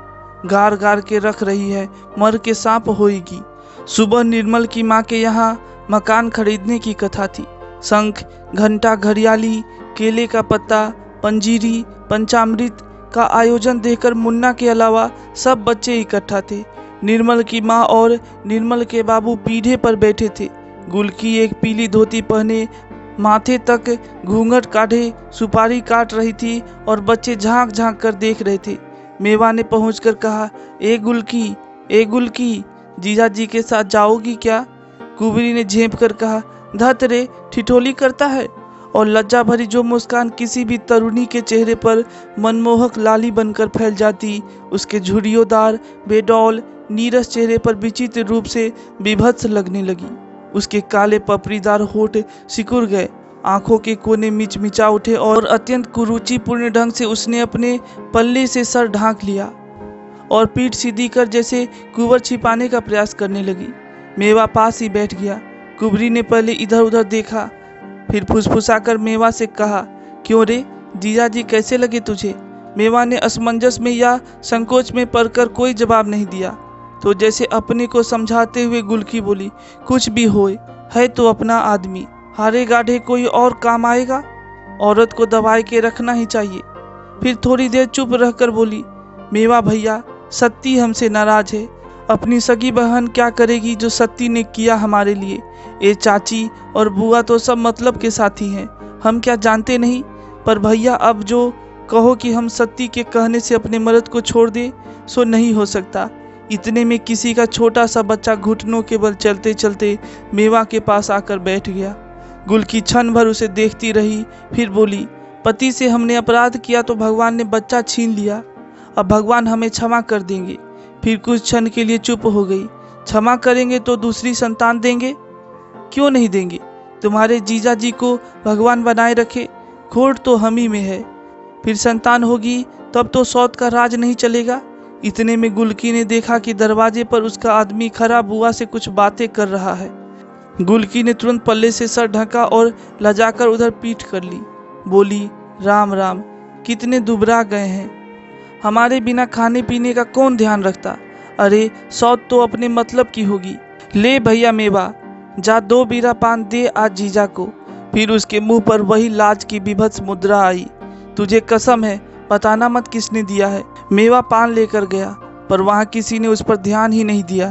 गार गार के रख रही है, मर के सांप होएगी। सुबह निर्मल की माँ के यहाँ मकान खरीदने की कथा थी। शंख, घंटा, घड़ियाली, केले का पत्ता, पंजीरी, पंचामृत का आयोजन देखकर मुन्ना के अलावा सब बच्चे इकट्ठा थे। निर्मल की माँ और निर्मल के बाबू पीढ़े पर बैठे थे। गुलकी एक पीली धोती पहने माथे तक घूंघट काढ़े सुपारी काट रही थी और बच्चे झांक झांक कर देख रहे थे। मेवा ने पहुंचकर कहा, ए गुलकी, जीजाजी के साथ जाओगी क्या? कुबरी ने झेप कर कहा, धत रे, ठिठोली करता है। और लज्जा भरी जो मुस्कान किसी भी तरुणी के चेहरे पर मनमोहक लाली बनकर फैल जाती, उसके झुर्रियोंदार बेडौल नीरस चेहरे पर विचित्र रूप से विभत्स लगने लगी। उसके काले पपरीदार होठ सिकुड़ गए, आंखों के कोने मिचमिचा उठे और अत्यंत कुरुचिपूर्ण ढंग से उसने अपने पल्ले से सर ढांक लिया और पीठ सीधी कर जैसे कुंवर छिपाने का प्रयास करने लगी। मेवा पास ही बैठ गया। कुबरी ने पहले इधर उधर देखा, फिर फुसफुसाकर मेवा से कहा, क्यों रे, जीजाजी कैसे लगे तुझे? मेवा ने असमंजस में या संकोच में पड़कर कोई जवाब नहीं दिया। तो जैसे अपने को समझाते हुए गुलकी बोली, कुछ भी होए, है तो अपना आदमी, हारे गाढ़े कोई और काम आएगा, औरत को दबाए के रखना ही चाहिए। फिर थोड़ी देर चुप रहकर बोली, मेवा भैया, सत्ती हमसे नाराज है। अपनी सगी बहन क्या करेगी जो सत्ती ने किया हमारे लिए? ये चाची और बुआ तो सब मतलब के साथी हैं, हम क्या जानते नहीं? पर भैया अब जो कहो कि हम सत्ती के कहने से अपने मर्द को छोड़ दे, सो नहीं हो सकता। इतने में किसी का छोटा सा बच्चा घुटनों के बल चलते चलते मेवा के पास आकर बैठ गया। गुलकी क्षण भर उसे देखती रही, फिर बोली, पति से हमने अपराध किया तो भगवान ने बच्चा छीन लिया, अब भगवान हमें क्षमा कर देंगे। फिर कुछ क्षण के लिए चुप हो गई। क्षमा करेंगे तो दूसरी संतान देंगे? क्यों नहीं देंगे? तुम्हारे जीजा जी को भगवान बनाए रखे, खोट तो हम ही में है। फिर संतान होगी तब तो सौत का राज नहीं चलेगा। इतने में गुलकी ने देखा कि दरवाजे पर उसका आदमी खड़ा बुआ से कुछ बातें कर रहा है। गुलकी ने तुरंत पल्ले से सर ढका और लजाकर उधर पीठ कर ली। बोली, राम राम, कितने दुबरा गए हैं। हमारे बिना खाने पीने का कौन ध्यान रखता। अरे सौत तो अपने मतलब की होगी। ले भैया मेवा, जा 2 बीरा पान दे आज जीजा को। फिर उसके मुंह पर वही लाज की विभत्स मुद्रा आई। तुझे कसम है, बताना मत किसने दिया है। मेवा पान लेकर गया, पर वहाँ किसी ने उस पर ध्यान ही नहीं दिया।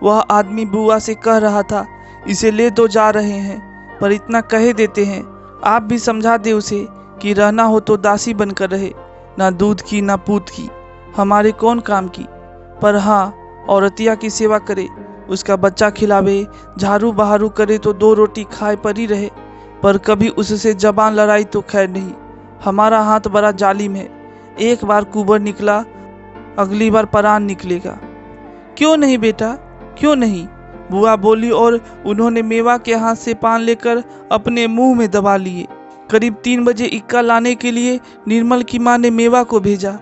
वह आदमी बुआ से कह रहा था, इसे ले दो, जा रहे हैं, पर इतना कहे देते हैं, आप भी समझा दे उसे कि रहना हो तो दासी बनकर रहे, ना दूध की ना पूत की, हमारे कौन काम की। पर हाँ, औरतिया की सेवा करे, उसका बच्चा खिलावे, झाड़ू बहारू करे तो 2 रोटी खाए पर ही रहे, पर कभी उससे जबान लड़ाई तो खैर नहीं। हमारा हाथ बड़ा जालिम है, एक बार कुबर निकला, अगली बार परान निकलेगा। क्यों नहीं बेटा, क्यों नहीं, बुआ बोली और उन्होंने मेवा के हाथ से पान लेकर अपने मुंह में दबा लिए। करीब 3 बजे इक्का लाने के लिए निर्मल की मां ने मेवा को भेजा।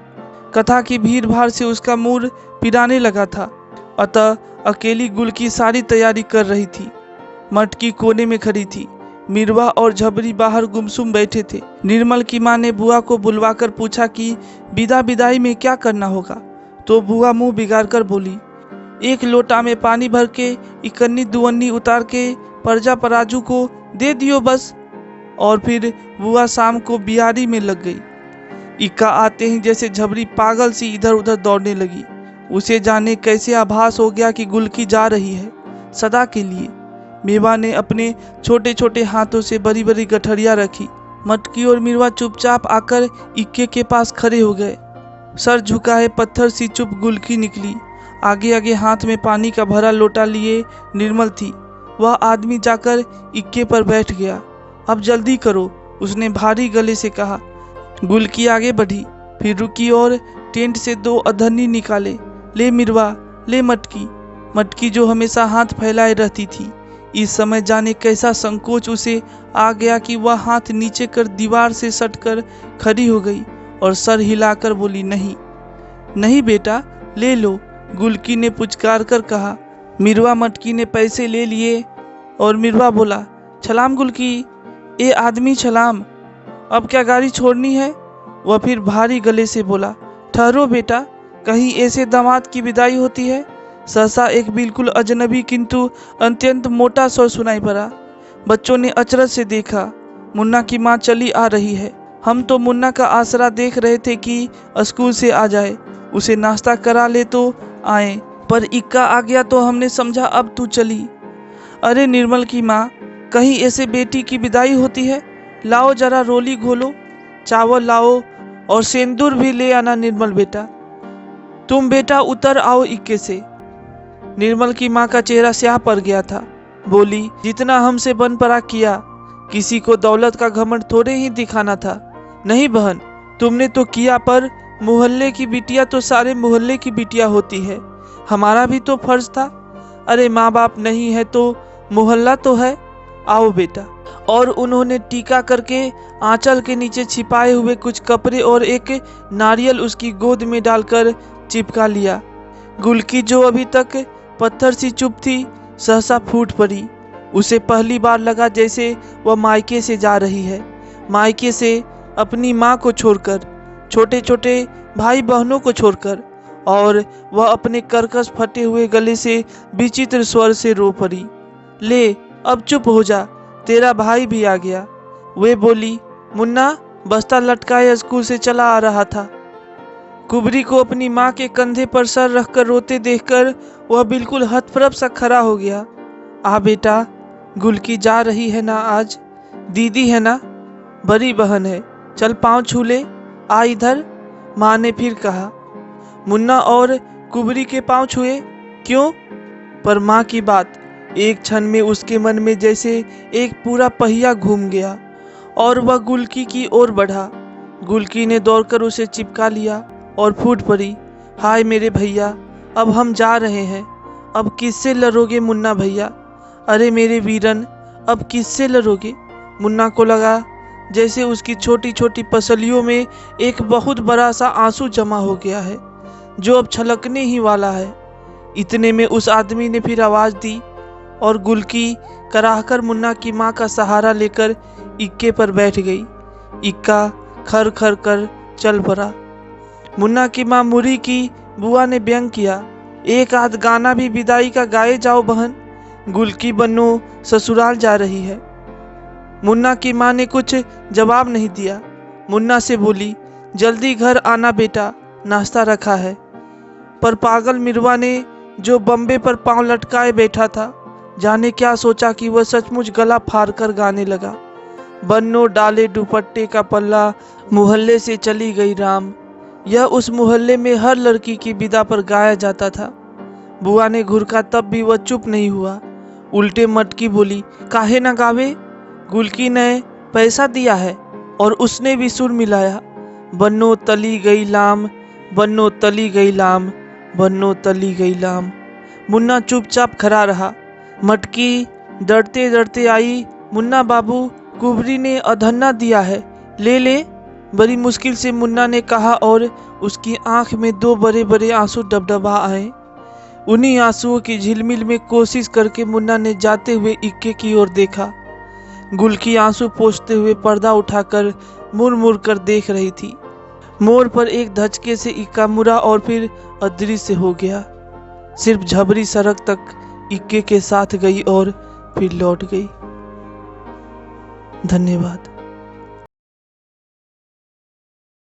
कथा की भीड़ भाड़ से उसका मुंह पिराने लगा था, अतः अकेली गुलकी सारी तैयारी कर रही थी। मटकी कोने में खड़ी थी। मिरवा और झबरी बाहर गुमसुम बैठे थे। निर्मल की मां ने बुआ को बुलवाकर पूछा कि विदाई में क्या करना होगा, तो बुआ मुंह बिगाड़ कर बोली, 1 लोटा में पानी भर के इकन्नी दुवन्नी उतार के परजा पराजू को दे दियो बस। और फिर बुआ शाम को बियारी में लग गई। इक्का आते ही जैसे झबरी पागल सी इधर उधर दौड़ने लगी। उसे जाने कैसे आभास हो गया कि गुलकी जा रही है सदा के लिए। मेवा ने अपने छोटे छोटे हाथों से बड़ी बड़ी गठरियां रखी। मटकी और मिरवा चुपचाप आकर इक्के के पास खड़े हो गए। सर झुकाए पत्थर सी चुप गुलकी निकली। आगे आगे हाथ में पानी का भरा लोटा लिए निर्मल थी। वह आदमी जाकर इक्के पर बैठ गया। अब जल्दी करो, उसने भारी गले से कहा। गुलकी आगे बढ़ी, फिर रुकी और टेंट से 2 अधन्नी निकाले। ले मिरवा, ले मटकी। मटकी जो हमेशा हाथ फैलाए रहती थी, इस समय जाने कैसा संकोच उसे आ गया कि वह हाथ नीचे कर दीवार से सटकर खड़ी हो गई और सर हिलाकर बोली, नहीं नहीं बेटा, ले लो। गुलकी ने पुचकार कर कहा। मिरवा मटकी ने पैसे ले लिए और मिरवा बोला, छलाम गुलकी, ए आदमी छलाम, अब क्या गाड़ी छोड़नी है। वह फिर भारी गले से बोला, ठहरो बेटा, कहीं ऐसे दामाद की विदाई होती है। सहसा एक बिल्कुल अजनबी किंतु अत्यंत मोटा स्वर सुनाई पड़ा। बच्चों ने अचरज से देखा। मुन्ना की माँ चली आ रही है। हम तो मुन्ना का आसरा देख रहे थे कि स्कूल से आ जाए, उसे नाश्ता करा ले तो आए, पर इक्का आ गया तो हमने समझा अब तू चली। अरे निर्मल की माँ, कहीं ऐसे बेटी की विदाई होती है। लाओ जरा रोली घोलो, चावल लाओ और सेंदूर भी ले आना। निर्मल बेटा, तुम बेटा उतर आओ इक्के से। निर्मल की माँ का चेहरा स्याह पड़ गया था। बोली, जितना हमसे बन परा किया, किसी को दौलत का घमंड थोड़े ही दिखाना था। नहीं बहन, तुमने तो किया, पर मोहल्ले की बिटिया तो सारे मोहल्ले की बिटिया होती है, हमारा भी तो फर्ज था। अरे माँ बाप नहीं है तो मोहल्ला तो है, आओ बेटा। और उन्होंने टीका करके आंचल के नीचे छिपाए हुए कुछ कपड़े और एक नारियल उसकी गोद में डालकर चिपका लिया। गुलकी जो अभी तक पत्थर सी चुप थी, सहसा फूट पड़ी। उसे पहली बार लगा जैसे वह मायके से जा रही है, मायके से अपनी माँ को छोड़कर, छोटे छोटे भाई बहनों को छोड़कर। और वह अपने कर्कश फटे हुए गले से विचित्र स्वर से रो पड़ी। ले अब चुप हो जा, तेरा भाई भी आ गया। वे बोली, मुन्ना बस्ता लटकाए स्कूल से चला आ रहा था। कुबरी को अपनी माँ के कंधे पर सर रखकर रोते देखकर वह बिल्कुल हतप्रभ सा खड़ा हो गया। आ बेटा, गुलकी जा रही है ना आज, दीदी है ना, बड़ी बहन है, चल पाँव छू ले, आ इधर। माँ ने फिर कहा। मुन्ना और कुबरी के पाँव छुए। क्यों? पर माँ की बात एक क्षण में उसके मन में जैसे एक पूरा पहिया घूम गया और वह गुलकी की ओर बढ़ा। गुलकी ने दौड़कर उसे चिपका लिया और फूट पड़ी, हाय मेरे भैया, अब हम जा रहे हैं, अब किससे लड़ोगे मुन्ना भैया। अरे मेरे वीरन, अब किससे लड़ोगे। मुन्ना को लगा जैसे उसकी छोटी छोटी पसलियों में एक बहुत बड़ा सा आंसू जमा हो गया है जो अब छलकने ही वाला है। इतने में उस आदमी ने फिर आवाज दी और गुलकी कराहकर मुन्ना की माँ का सहारा लेकर इक्के पर बैठ गई। इक्का खर खर कर चल पड़ा। मुन्ना की माँ मुरी की बुआ ने व्यंग किया, एक आध गाना भी विदाई का गाए जाओ बहन, गुलकी बन्नो ससुराल जा रही है। मुन्ना की माँ ने कुछ जवाब नहीं दिया। मुन्ना से बोली, जल्दी घर आना बेटा, नाश्ता रखा है। पर पागल मिरवा ने जो बम्बे पर पांव लटकाए बैठा था, जाने क्या सोचा कि वह सचमुच गला फाड़ कर गाने लगा। बन्नो डाले दुपट्टे का पल्ला, मोहल्ले से चली गई राम। यह उस मोहल्ले में हर लड़की की विदा पर गाया जाता था। बुआ ने घुरका तब भी वह चुप नहीं हुआ, उल्टे मटकी बोली, काहे ना गावे, गुलकी ने पैसा दिया है। और उसने भी सुर मिलाया, बन्नो तली गई लाम, बन्नो तली गई लाम, बन्नो तली गई लाम। मुन्ना चुपचाप खड़ा रहा। मटकी डरते डरते आई, मुन्ना बाबू कुबरी ने अधन्ना दिया है, ले ले, बड़ी मुश्किल से मुन्ना ने कहा और उसकी आंख में दो बड़े बड़े आंसू डबडबा आए। उन्हीं आंसुओं की झिलमिल में कोशिश करके मुन्ना ने जाते हुए इक्के की ओर देखा। गुलकी आंसू पोंछते हुए पर्दा उठाकर मुड़ मुड़ कर देख रही थी। मोड़ पर एक धचके से इक्का मुड़ा और फिर अदृश्य हो गया। सिर्फ झबरी सड़क तक इक्के के साथ गई और फिर लौट गई। धन्यवाद।